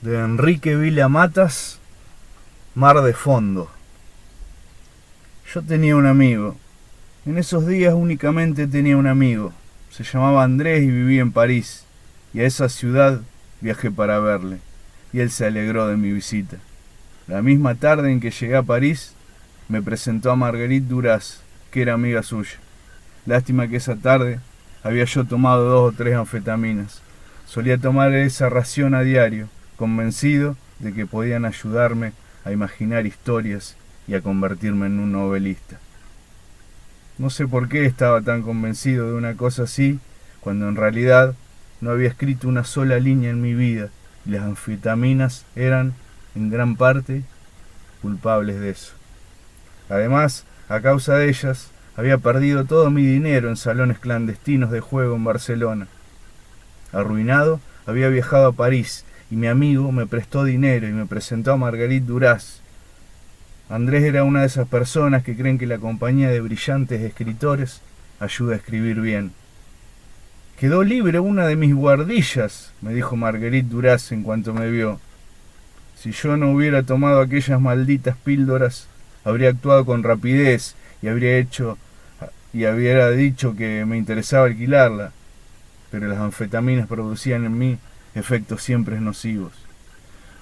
de Enrique Vila Matas, Mar de Fondo. Yo tenía un amigo. En esos días únicamente tenía un amigo. Se llamaba Andrés y vivía en París. Y a esa ciudad viajé para verle. Y él se alegró de mi visita. La misma tarde en que llegué a París, me presentó a Marguerite Duras, que era amiga suya. Lástima que esa tarde había yo tomado 2 o 3 anfetaminas. Solía tomar esa ración a diario, convencido de que podían ayudarme a imaginar historias y a convertirme en un novelista. No sé por qué estaba tan convencido de una cosa así, cuando en realidad no había escrito una sola línea en mi vida, y las anfetaminas eran, en gran parte, culpables de eso. Además, a causa de ellas, había perdido todo mi dinero en salones clandestinos de juego en Barcelona. Arruinado, había viajado a París y mi amigo me prestó dinero y me presentó a Marguerite Duras. Andrés era una de esas personas que creen que la compañía de brillantes escritores ayuda a escribir bien. Quedó libre una de mis guardillas, me dijo Marguerite Duras en cuanto me vio. Si yo no hubiera tomado aquellas malditas píldoras, habría actuado con rapidez y habría dicho que me interesaba alquilarla, pero las anfetaminas producían en mí efectos siempre nocivos.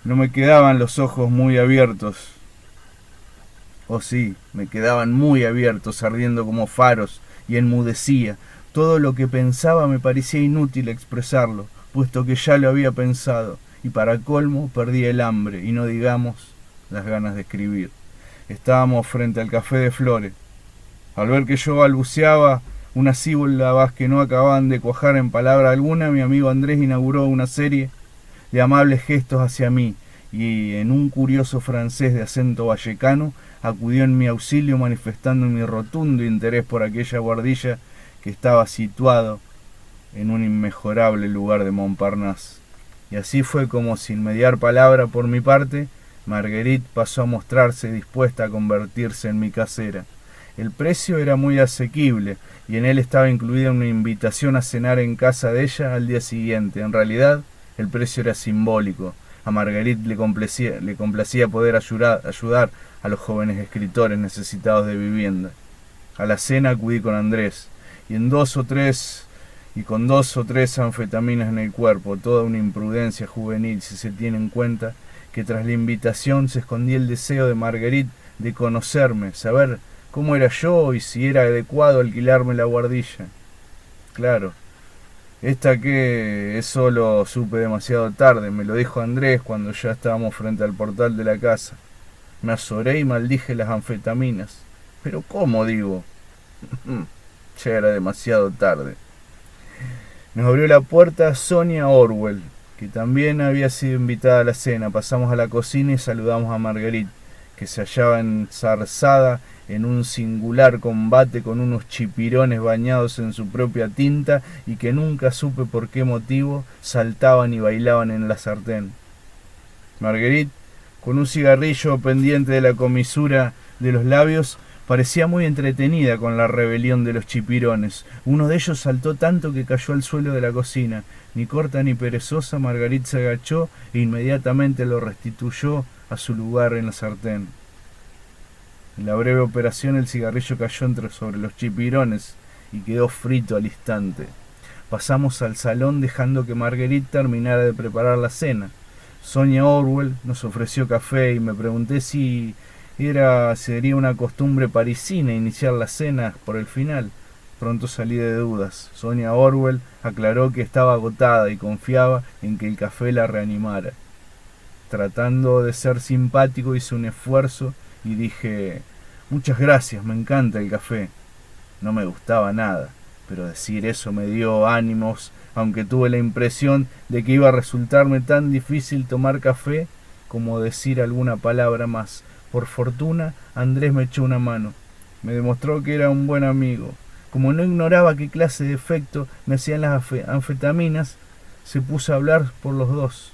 No me quedaban los ojos muy abiertos. Sí, me quedaban muy abiertos, ardiendo como faros, y enmudecía. Todo lo que pensaba me parecía inútil expresarlo, puesto que ya lo había pensado, y para colmo perdí el hambre, y no digamos las ganas de escribir. Estábamos frente al Café de Flores. Al ver que yo balbuceaba unas sílabas que no acababan de cuajar en palabra alguna, mi amigo Andrés inauguró una serie de amables gestos hacia mí, y en un curioso francés de acento vallecano acudió en mi auxilio manifestando mi rotundo interés por aquella guardilla que estaba situado en un inmejorable lugar de Montparnasse. Y así fue como, sin mediar palabra por mi parte, Marguerite pasó a mostrarse dispuesta a convertirse en mi casera. El precio era muy asequible y en él estaba incluida una invitación a cenar en casa de ella al día siguiente. En realidad, el precio era simbólico. A Marguerite le complacía poder ayudar a los jóvenes escritores necesitados de vivienda. A la cena acudí con Andrés, y con 2 o 3 anfetaminas en el cuerpo, toda una imprudencia juvenil si se tiene en cuenta que tras la invitación se escondía el deseo de Marguerite de conocerme, saber cómo era yo y si era adecuado alquilarme la guardilla. Claro, eso lo supe demasiado tarde, me lo dijo Andrés cuando ya estábamos frente al portal de la casa. Me azoré y maldije las anfetaminas. ¿Pero cómo, digo? Ya era demasiado tarde. Nos abrió la puerta Sonia Orwell, que también había sido invitada a la cena. Pasamos a la cocina y saludamos a Marguerite, que se hallaba enzarzada en un singular combate con unos chipirones bañados en su propia tinta y que nunca supe por qué motivo saltaban y bailaban en la sartén. Marguerite, con un cigarrillo pendiente de la comisura de los labios, parecía muy entretenida con la rebelión de los chipirones. Uno de ellos saltó tanto que cayó al suelo de la cocina. Ni corta ni perezosa, Marguerite se agachó e inmediatamente lo restituyó a su lugar en la sartén. En la breve operación el cigarrillo cayó sobre los chipirones y quedó frito al instante. Pasamos al salón dejando que Marguerite terminara de preparar la cena. Sonia Orwell nos ofreció café y me pregunté si sería una costumbre parisina iniciar las cenas por el final. Pronto salí de dudas. Sonia Orwell aclaró que estaba agotada y confiaba en que el café la reanimara. Tratando de ser simpático hice un esfuerzo y dije: muchas gracias, me encanta el café. No me gustaba nada, pero decir eso me dio ánimos, aunque tuve la impresión de que iba a resultarme tan difícil tomar café como decir alguna palabra más. Por fortuna, Andrés me echó una mano. Me demostró que era un buen amigo. Como no ignoraba qué clase de efecto me hacían las anfetaminas, se puso a hablar por los dos.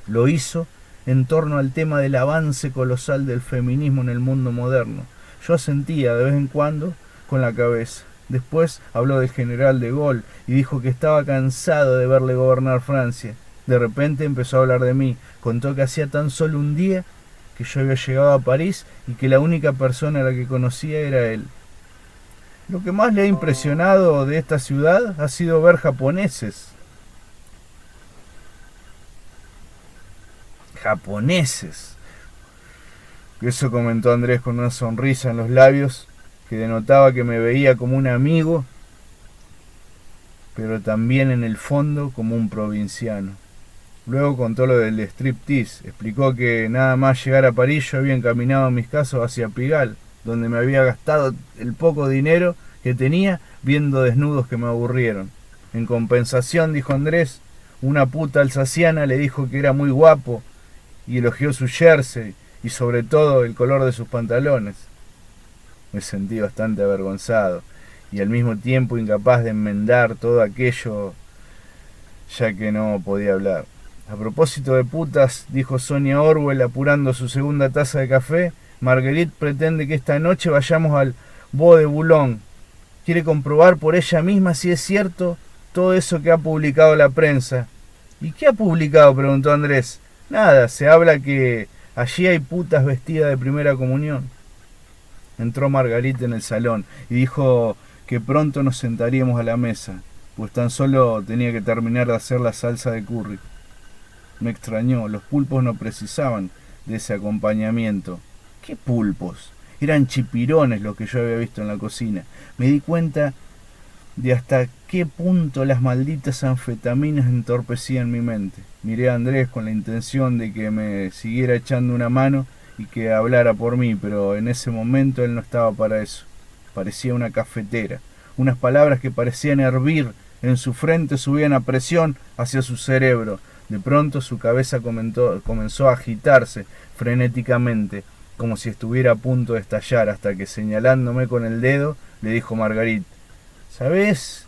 Lo hizo en torno al tema del avance colosal del feminismo en el mundo moderno. Yo asentía de vez en cuando con la cabeza. Después habló del general de Gaulle y dijo que estaba cansado de verle gobernar Francia. De repente empezó a hablar de mí. Contó que hacía tan solo un día que yo había llegado a París y que la única persona a la que conocía era él. Lo que más le ha impresionado de esta ciudad ha sido ver japoneses. Japoneses. Eso comentó Andrés con una sonrisa en los labios que denotaba que me veía como un amigo, pero también en el fondo como un provinciano. Luego contó lo del striptease. Explicó que nada más llegar a París yo había encaminado mis casos hacia Pigalle, donde me había gastado el poco dinero que tenía viendo desnudos que me aburrieron. En compensación, dijo Andrés, una puta alsaciana le dijo que era muy guapo y elogió su jersey y sobre todo el color de sus pantalones. Me sentí bastante avergonzado y al mismo tiempo incapaz de enmendar todo aquello, ya que no podía hablar. A propósito de putas, dijo Sonia Orwell apurando su segunda taza de café, Marguerite pretende que esta noche vayamos al Bois de Boulogne. Quiere comprobar por ella misma si es cierto todo eso que ha publicado la prensa. ¿Y qué ha publicado?, preguntó Andrés. Nada, se habla que allí hay putas vestidas de primera comunión. Entró Margarita en el salón y dijo que pronto nos sentaríamos a la mesa, pues tan solo tenía que terminar de hacer la salsa de curry. Me extrañó, los pulpos no precisaban de ese acompañamiento. ¿Qué pulpos? Eran chipirones los que yo había visto en la cocina. Me di cuenta de hasta qué punto las malditas anfetaminas entorpecían mi mente. Miré a Andrés con la intención de que me siguiera echando una mano y que hablara por mí, pero en ese momento él no estaba para eso. Parecía una cafetera. Unas palabras que parecían hervir en su frente subían a presión hacia su cerebro. De pronto su cabeza comenzó a agitarse frenéticamente, como si estuviera a punto de estallar, hasta que señalándome con el dedo le dijo Marguerite: ¿sabés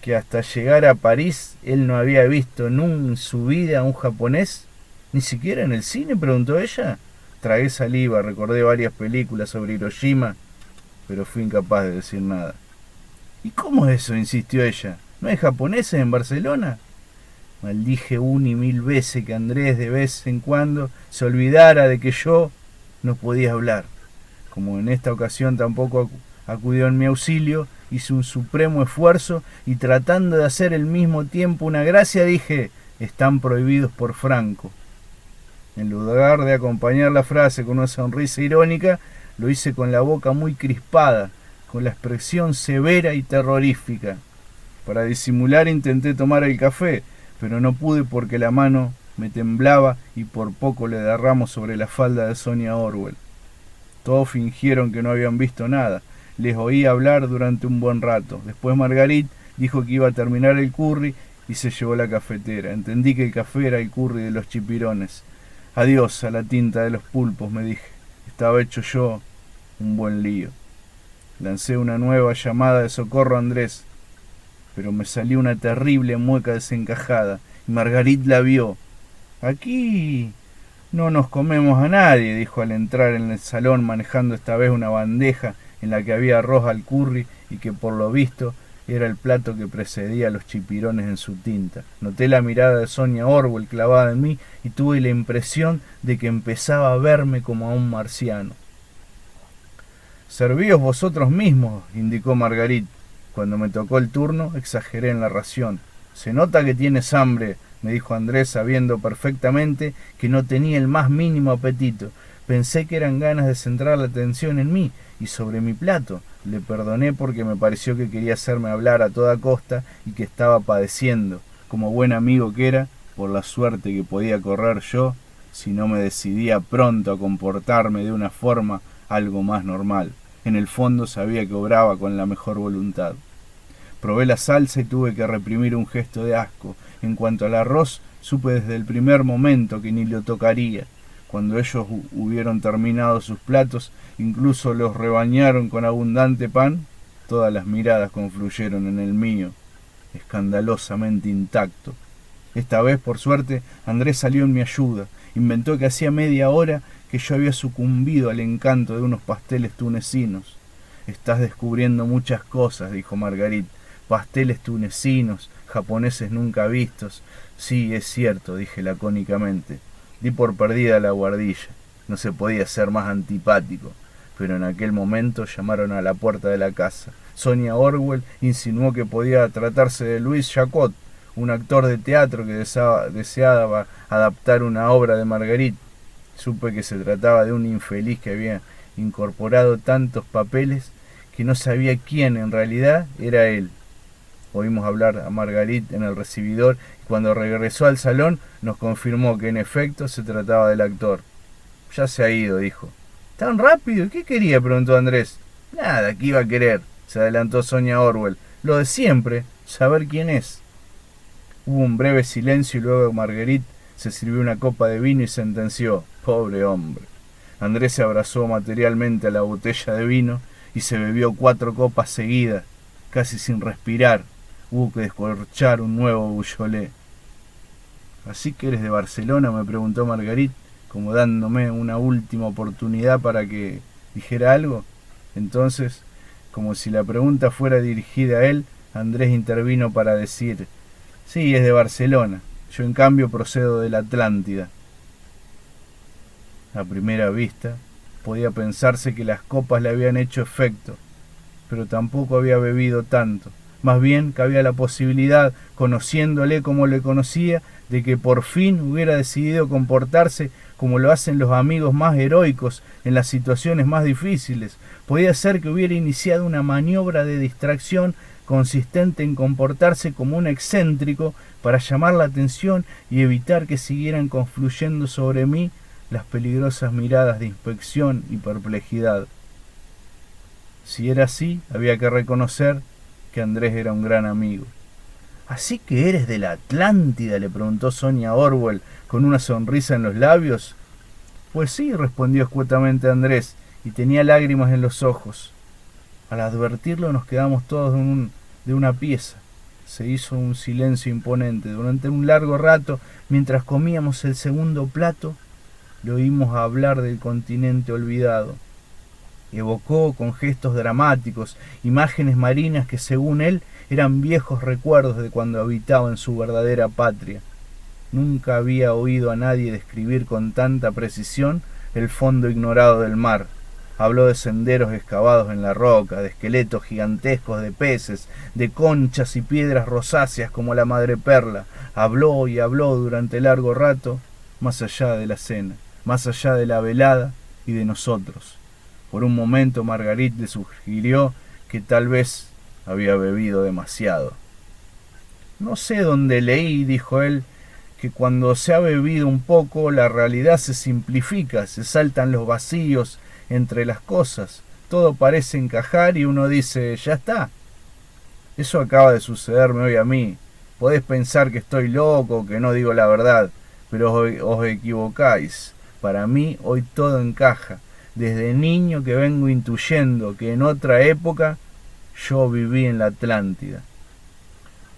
que hasta llegar a París él no había visto en su vida a un japonés? ¿Ni siquiera en el cine?, preguntó ella. Tragué saliva, recordé varias películas sobre Hiroshima, pero fui incapaz de decir nada. ¿Y cómo es eso?, insistió ella. ¿No hay japoneses en Barcelona? Maldije una y mil veces que Andrés de vez en cuando se olvidara de que yo no podía hablar. Como en esta ocasión tampoco acudió en mi auxilio, hice un supremo esfuerzo y tratando de hacer al mismo tiempo una gracia dije: están prohibidos por Franco. En lugar de acompañar la frase con una sonrisa irónica, lo hice con la boca muy crispada, con la expresión severa y terrorífica. Para disimular intenté tomar el café, pero no pude porque la mano me temblaba y por poco le derramo sobre la falda de Sonia Orwell. Todos fingieron que no habían visto nada. Les oí hablar durante un buen rato. Después Marguerite dijo que iba a terminar el curry y se llevó la cafetera. Entendí que el café era el curry de los chipirones. Adiós a la tinta de los pulpos, me dije. Estaba hecho yo un buen lío. Lancé una nueva llamada de socorro a Andrés, pero me salió una terrible mueca desencajada y Marguerite la vio. Aquí no nos comemos a nadie, dijo al entrar en el salón manejando esta vez una bandeja en la que había arroz al curry y que por lo visto era el plato que precedía a los chipirones en su tinta. Noté la mirada de Sonia Orwell clavada en mí y tuve la impresión de que empezaba a verme como a un marciano. Servíos vosotros mismos, indicó Marguerite. Cuando me tocó el turno, exageré en la ración. Se nota que tienes hambre, me dijo Andrés, sabiendo perfectamente que no tenía el más mínimo apetito. Pensé que eran ganas de centrar la atención en mí y sobre mi plato. Le perdoné porque me pareció que quería hacerme hablar a toda costa y que estaba padeciendo, como buen amigo que era, por la suerte que podía correr yo si no me decidía pronto a comportarme de una forma algo más normal. En el fondo sabía que obraba con la mejor voluntad. Probé la salsa y tuve que reprimir un gesto de asco. En cuanto al arroz, supe desde el primer momento que ni lo tocaría. Cuando ellos hubieron terminado sus platos, incluso los rebañaron con abundante pan, todas las miradas confluyeron en el mío, escandalosamente intacto. Esta vez, por suerte, Andrés salió en mi ayuda. Inventó que hacía media hora que yo había sucumbido al encanto de unos pasteles tunecinos. Estás descubriendo muchas cosas, dijo Marguerite, pasteles tunecinos, japoneses nunca vistos. Sí, es cierto, dije lacónicamente. Di por perdida la guardilla. No se podía ser más antipático. Pero en aquel momento llamaron a la puerta de la casa. Sonia Orwell insinuó que podía tratarse de Louis Jacot, un actor de teatro que deseaba adaptar una obra de Marguerite. Supe que se trataba de un infeliz que había incorporado tantos papeles que no sabía quién en realidad era él. Oímos hablar a Marguerite en el recibidor y cuando regresó al salón nos confirmó que en efecto se trataba del actor. Ya se ha ido, dijo. ¿Tan rápido? ¿Qué quería?, preguntó Andrés. Nada, ¿qué iba a querer?, se adelantó Sonia Orwell. Lo de siempre, saber quién es. Hubo un breve silencio y luego Marguerite se sirvió una copa de vino y sentenció: pobre hombre. Andrés se abrazó materialmente a la botella de vino y se bebió 4 copas seguidas, casi sin respirar. Hubo que descorchar un nuevo Beaujolais. ¿Así que eres de Barcelona?, me preguntó Marguerite, como dándome una última oportunidad para que dijera algo. Entonces, como si la pregunta fuera dirigida a él, Andrés intervino para decir: sí, es de Barcelona. Yo en cambio procedo de la Atlántida. A primera vista, podía pensarse que las copas le habían hecho efecto, pero tampoco había bebido tanto. Más bien cabía la posibilidad, conociéndole como le conocía, de que por fin hubiera decidido comportarse como lo hacen los amigos más heroicos en las situaciones más difíciles. Podía ser que hubiera iniciado una maniobra de distracción consistente en comportarse como un excéntrico para llamar la atención y evitar que siguieran confluyendo sobre mí las peligrosas miradas de inspección y perplejidad. Si era así, había que reconocer que Andrés era un gran amigo. ¿Así que eres de la Atlántida?, le preguntó Sonia Orwell con una sonrisa en los labios. Pues sí, respondió escuetamente Andrés, y tenía lágrimas en los ojos. Al advertirlo nos quedamos todos de una pieza. Se hizo un silencio imponente. Durante un largo rato, mientras comíamos el segundo plato, le oímos hablar del continente olvidado. Evocó con gestos dramáticos imágenes marinas que, según él, eran viejos recuerdos de cuando habitaba en su verdadera patria. Nunca había oído a nadie describir con tanta precisión el fondo ignorado del mar. Habló de senderos excavados en la roca, de esqueletos gigantescos de peces, de conchas y piedras rosáceas como la madreperla. Habló y habló durante largo rato, más allá de la cena, más allá de la velada y de nosotros. Por un momento Marguerite le sugirió que tal vez había bebido demasiado. No sé dónde leí, dijo él, que cuando se ha bebido un poco la realidad se simplifica, se saltan los vacíos entre las cosas, todo parece encajar y uno dice: ya está. Eso acaba de sucederme hoy a mí. Podés pensar que estoy loco, que no digo la verdad, pero os equivocáis. Para mí hoy todo encaja. Desde niño que vengo intuyendo que en otra época yo viví en la Atlántida.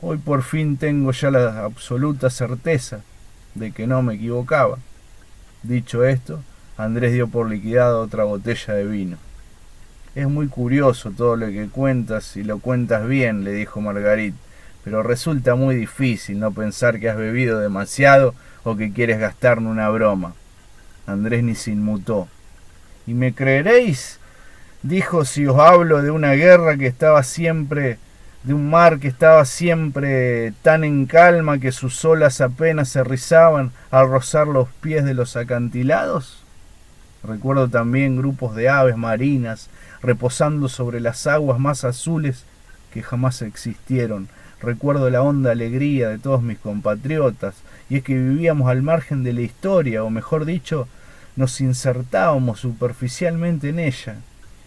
Hoy por fin tengo ya la absoluta certeza de que no me equivocaba. Dicho esto, Andrés dio por liquidada otra botella de vino. Es muy curioso todo lo que cuentas y lo cuentas bien, le dijo Marguerite, pero resulta muy difícil no pensar que has bebido demasiado o que quieres gastarme una broma. Andrés ni se inmutó. ¿Y me creeréis?, dijo, si os hablo de una guerra que estaba siempre, de un mar que estaba siempre tan en calma que sus olas apenas se rizaban al rozar los pies de los acantilados. Recuerdo también grupos de aves marinas reposando sobre las aguas más azules que jamás existieron. Recuerdo la honda alegría de todos mis compatriotas, y es que vivíamos al margen de la historia, o mejor dicho, nos insertábamos superficialmente en ella.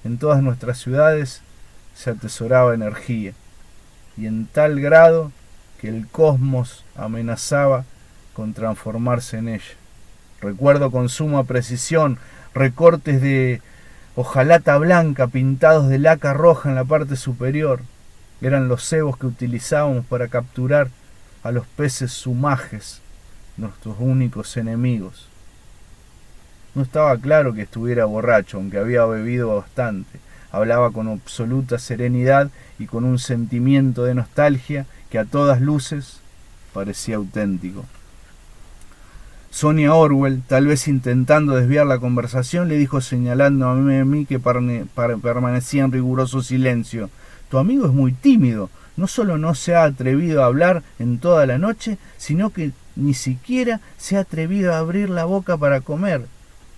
En todas nuestras ciudades se atesoraba energía, y en tal grado que el cosmos amenazaba con transformarse en ella. Recuerdo con suma precisión recortes de hojalata blanca pintados de laca roja en la parte superior. Eran los cebos que utilizábamos para capturar a los peces sumajes, nuestros únicos enemigos. No estaba claro que estuviera borracho, aunque había bebido bastante. Hablaba con absoluta serenidad y con un sentimiento de nostalgia que a todas luces parecía auténtico. Sonia Orwell, tal vez intentando desviar la conversación, le dijo señalando a mí que permanecía en riguroso silencio: «Tu amigo es muy tímido. No solo no se ha atrevido a hablar en toda la noche, sino que ni siquiera se ha atrevido a abrir la boca para comer».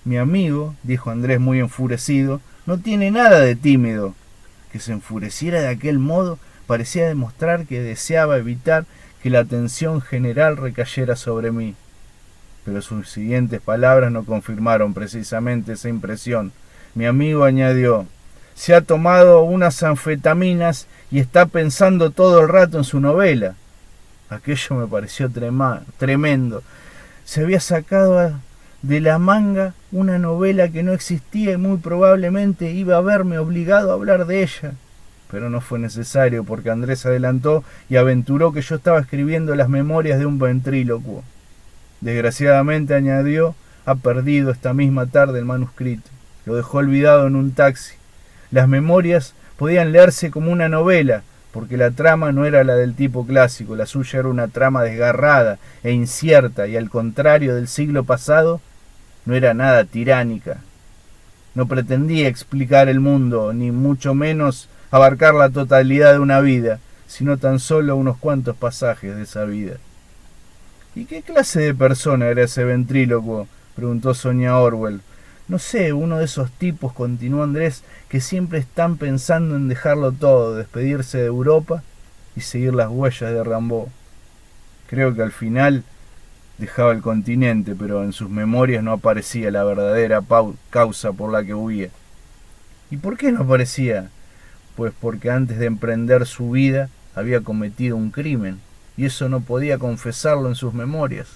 «Mi amigo», dijo Andrés muy enfurecido, «no tiene nada de tímido». Que se enfureciera de aquel modo parecía demostrar que deseaba evitar que la atención general recayera sobre mí. Pero sus siguientes palabras no confirmaron precisamente esa impresión. Mi amigo añadió: «Se ha tomado unas anfetaminas y está pensando todo el rato en su novela». Aquello me pareció tremendo. Se había sacado de la manga una novela que no existía y muy probablemente iba a verme obligado a hablar de ella. Pero no fue necesario, porque Andrés adelantó y aventuró que yo estaba escribiendo las memorias de un ventrílocuo. Desgraciadamente, añadió, ha perdido esta misma tarde el manuscrito. Lo dejó olvidado en un taxi. Las memorias podían leerse como una novela, porque la trama no era la del tipo clásico, la suya era una trama desgarrada e incierta, y al contrario del siglo pasado, no era nada tiránica. No pretendía explicar el mundo, ni mucho menos abarcar la totalidad de una vida, sino tan solo unos cuantos pasajes de esa vida. ¿Y qué clase de persona era ese ventrílocuo?, preguntó Sonia Orwell. No sé, uno de esos tipos, continuó Andrés, que siempre están pensando en dejarlo todo, despedirse de Europa y seguir las huellas de Rimbaud. Creo que al final dejaba el continente, pero en sus memorias no aparecía la verdadera causa por la que huía. ¿Y por qué no aparecía? Pues porque antes de emprender su vida había cometido un crimen, y eso no podía confesarlo en sus memorias.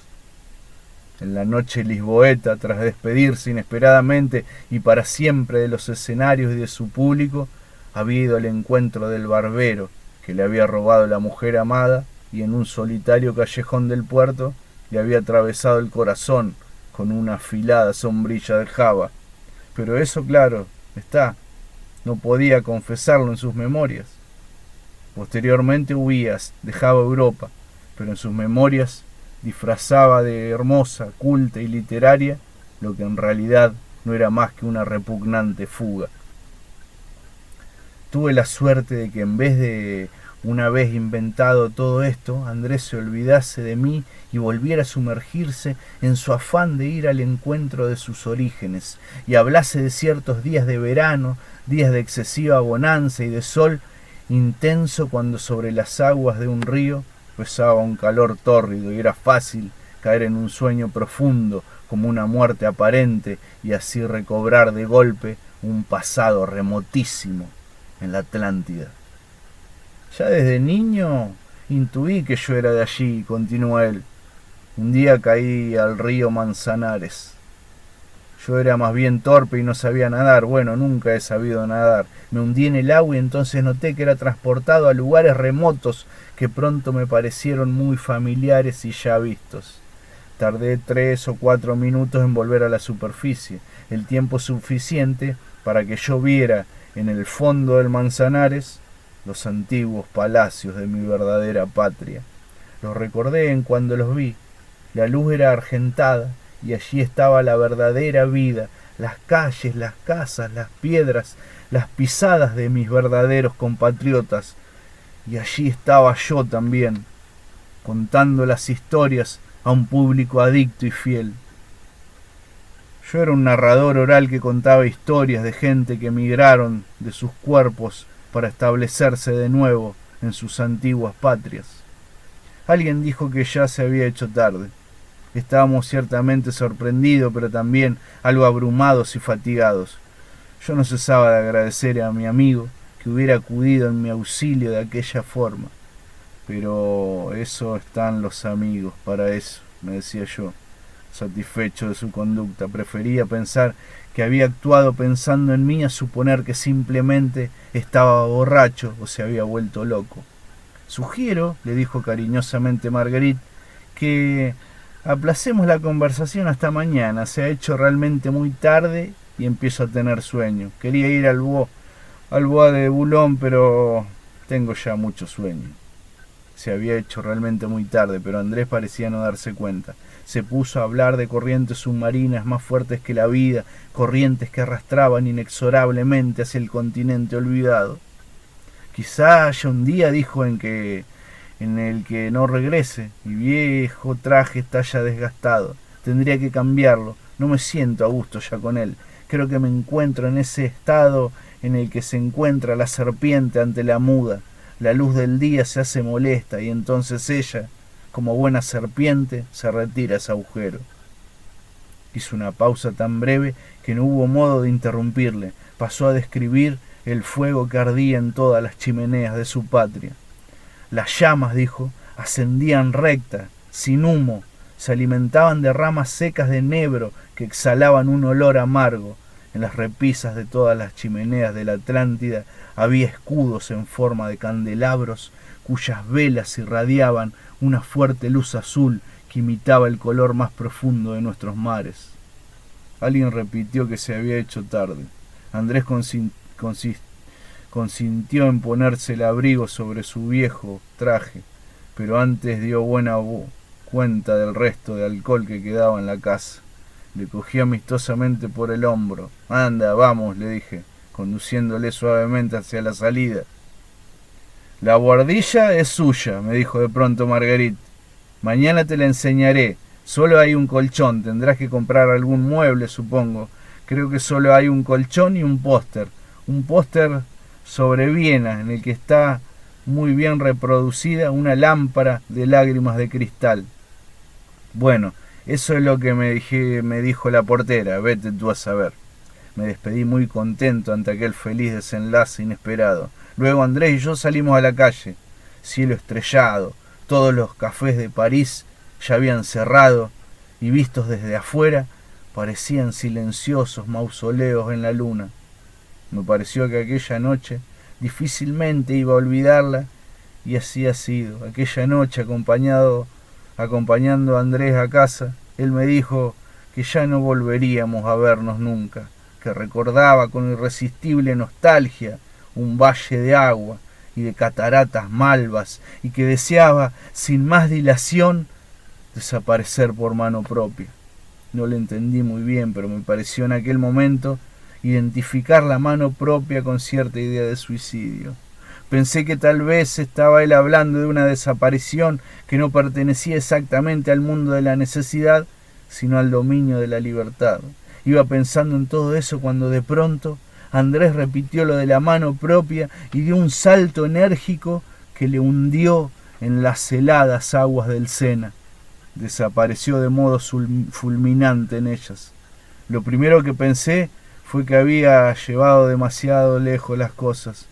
En la noche lisboeta, tras despedirse inesperadamente y para siempre de los escenarios y de su público, había ido al encuentro del barbero que le había robado la mujer amada y en un solitario callejón del puerto le había atravesado el corazón con una afilada sombrilla de java. Pero eso, claro está, no podía confesarlo en sus memorias. Posteriormente huía, dejaba Europa, pero en sus memorias disfrazaba de hermosa, culta y literaria lo que en realidad no era más que una repugnante fuga. Tuve la suerte de que en vez de una vez inventado todo esto, Andrés se olvidase de mí y volviera a sumergirse en su afán de ir al encuentro de sus orígenes, y hablase de ciertos días de verano, días de excesiva bonanza y de sol intenso cuando sobre las aguas de un río pesaba un calor tórrido y era fácil caer en un sueño profundo como una muerte aparente y así recobrar de golpe un pasado remotísimo en la Atlántida. Ya desde niño intuí que yo era de allí, continuó él. Un día caí al río Manzanares. Yo era más bien torpe y no sabía nadar. Bueno, nunca he sabido nadar. Me hundí en el agua y entonces noté que era transportado a lugares remotos que pronto me parecieron muy familiares y ya vistos. Tardé 3 o 4 minutos en volver a la superficie, el tiempo suficiente para que yo viera en el fondo del Manzanares los antiguos palacios de mi verdadera patria. Los recordé en cuando los vi. La luz era argentada y allí estaba la verdadera vida, las calles, las casas, las piedras, las pisadas de mis verdaderos compatriotas. Y allí estaba yo también, contando las historias a un público adicto y fiel. Yo era un narrador oral que contaba historias de gente que emigraron de sus cuerpos para establecerse de nuevo en sus antiguas patrias. Alguien dijo que ya se había hecho tarde. Estábamos ciertamente sorprendidos, pero también algo abrumados y fatigados. Yo no cesaba de agradecer a mi amigo que hubiera acudido en mi auxilio de aquella forma. Pero eso están los amigos, para eso, me decía yo, satisfecho de su conducta. Prefería pensar que había actuado pensando en mí a suponer que simplemente estaba borracho o se había vuelto loco. Sugiero, le dijo cariñosamente Marguerite, que aplacemos la conversación hasta mañana. Se ha hecho realmente muy tarde y empiezo a tener sueño. Quería ir al Alboade de Bulón, pero tengo ya mucho sueño. Se había hecho realmente muy tarde, pero Andrés parecía no darse cuenta. Se puso a hablar de corrientes submarinas más fuertes que la vida, corrientes que arrastraban inexorablemente hacia el continente olvidado. Quizá haya un día, dijo, en el que no regrese. Mi viejo traje está ya desgastado. Tendría que cambiarlo. No me siento a gusto ya con él. Creo que me encuentro en ese estado en el que se encuentra la serpiente ante la muda. La luz del día se hace molesta y entonces ella, como buena serpiente, se retira a ese agujero. Hizo una pausa tan breve que no hubo modo de interrumpirle. Pasó a describir el fuego que ardía en todas las chimeneas de su patria. Las llamas, dijo, ascendían rectas, sin humo, se alimentaban de ramas secas de enebro que exhalaban un olor amargo. En las repisas de todas las chimeneas de la Atlántida había escudos en forma de candelabros cuyas velas irradiaban una fuerte luz azul que imitaba el color más profundo de nuestros mares. Alguien repitió que se había hecho tarde. Andrés consintió en ponerse el abrigo sobre su viejo traje, pero antes dio buena cuenta del resto de alcohol que quedaba en la casa. Le cogí amistosamente por el hombro. Anda, vamos, le dije, conduciéndole suavemente hacia la salida. La buhardilla es suya, me dijo de pronto Marguerite. Mañana te la enseñaré. Solo hay un colchón, tendrás que comprar algún mueble, supongo. Creo que solo hay un colchón y un póster. Un póster sobre Viena, en el que está muy bien reproducida una lámpara de lágrimas de cristal. Bueno, eso es lo que me dijo la portera, vete tú a saber. Me despedí muy contento ante aquel feliz desenlace inesperado. Luego Andrés y yo salimos a la calle. Cielo estrellado, todos los cafés de París ya habían cerrado y vistos desde afuera parecían silenciosos mausoleos en la luna. Me pareció que aquella noche difícilmente iba a olvidarla y así ha sido. Aquella noche acompañando a Andrés a casa, él me dijo que ya no volveríamos a vernos nunca, que recordaba con irresistible nostalgia un valle de agua y de cataratas malvas y que deseaba sin más dilación desaparecer por mano propia. No le entendí muy bien, pero me pareció en aquel momento identificar la mano propia con cierta idea de suicidio. Pensé que tal vez estaba él hablando de una desaparición que no pertenecía exactamente al mundo de la necesidad, sino al dominio de la libertad. Iba pensando en todo eso cuando de pronto Andrés repitió lo de la mano propia y dio un salto enérgico que le hundió en las heladas aguas del Sena. Desapareció de modo fulminante en ellas. Lo primero que pensé fue que había llevado demasiado lejos las cosas,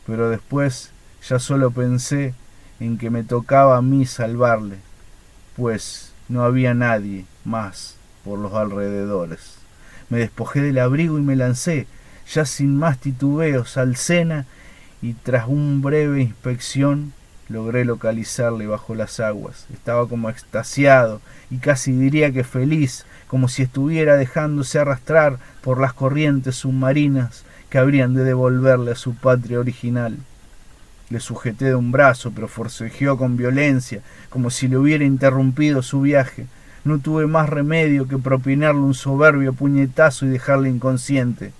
pero después ya solo pensé en que me tocaba a mí salvarle, pues no había nadie más por los alrededores. Me despojé del abrigo y me lancé, ya sin más titubeos, al Sena, y tras una breve inspección logré localizarle bajo las aguas. Estaba como extasiado y casi diría que feliz, como si estuviera dejándose arrastrar por las corrientes submarinas que habrían de devolverle a su patria original. Le sujeté de un brazo, pero forcejeó con violencia, como si le hubiera interrumpido su viaje. No tuve más remedio que propinarle un soberbio puñetazo y dejarle inconsciente.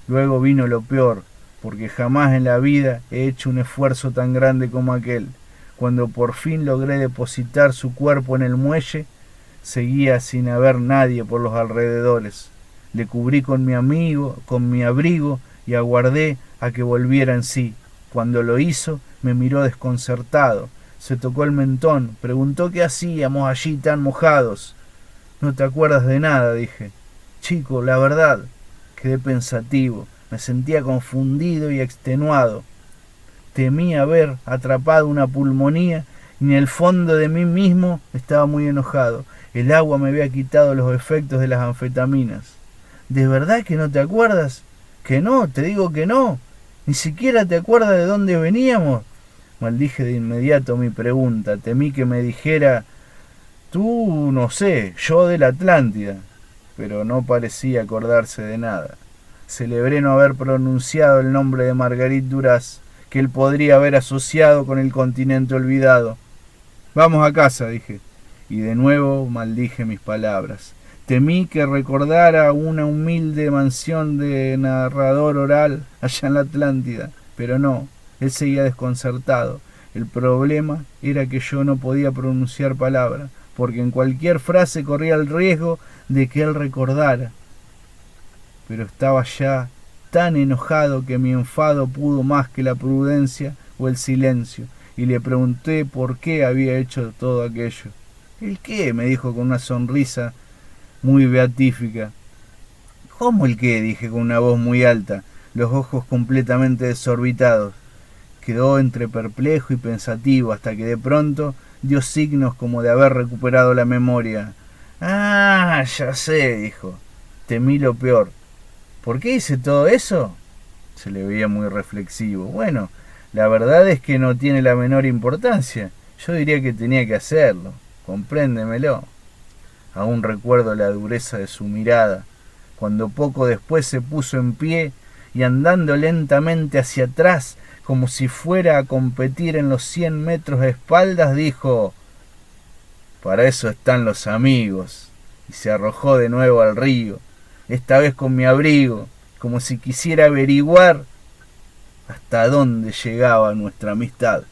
Luego vino lo peor, porque jamás en la vida he hecho un esfuerzo tan grande como aquel. Cuando por fin logré depositar su cuerpo en el muelle, seguía sin haber nadie por los alrededores. Le cubrí con mi abrigo y aguardé a que volviera en sí. Cuando lo hizo, me miró desconcertado. Se tocó el mentón, preguntó qué hacíamos allí tan mojados. No te acuerdas de nada, dije. Chico, la verdad. Quedé pensativo. Me sentía confundido y extenuado. Temí haber atrapado una pulmonía y en el fondo de mí mismo estaba muy enojado. El agua me había quitado los efectos de las anfetaminas. ¿De verdad que no te acuerdas? Que no, te digo que no. Ni siquiera te acuerdas de dónde veníamos. Maldije de inmediato mi pregunta. Temí que me dijera, tú, no sé, yo de la Atlántida. Pero no parecía acordarse de nada. Celebré no haber pronunciado el nombre de Marguerite Duras, que él podría haber asociado con el continente olvidado. Vamos a casa, dije, y de nuevo maldije mis palabras. Temí que recordara una humilde mansión de narrador oral allá en la Atlántida, pero no, él seguía desconcertado. El problema era que yo no podía pronunciar palabra, porque en cualquier frase corría el riesgo de que él recordara. Pero estaba ya tan enojado que mi enfado pudo más que la prudencia o el silencio, y le pregunté por qué había hecho todo aquello. ¿El qué? Me dijo con una sonrisa muy beatífica. ¿Cómo el qué? Dije con una voz muy alta, los ojos completamente desorbitados. Quedó entre perplejo y pensativo hasta que de pronto dio signos como de haber recuperado la memoria. Ah, ya sé, dijo. Temí lo peor. ¿Por qué hice todo eso? Se le veía muy reflexivo. Bueno, la verdad es que no tiene la menor importancia. Yo diría que tenía que hacerlo. Compréndemelo. Aún recuerdo la dureza de su mirada, cuando poco después se puso en pie y andando lentamente hacia atrás, como si fuera a competir en los 100 metros de espaldas, dijo: «Para eso están los amigos», y se arrojó de nuevo al río, esta vez con mi abrigo, como si quisiera averiguar hasta dónde llegaba nuestra amistad.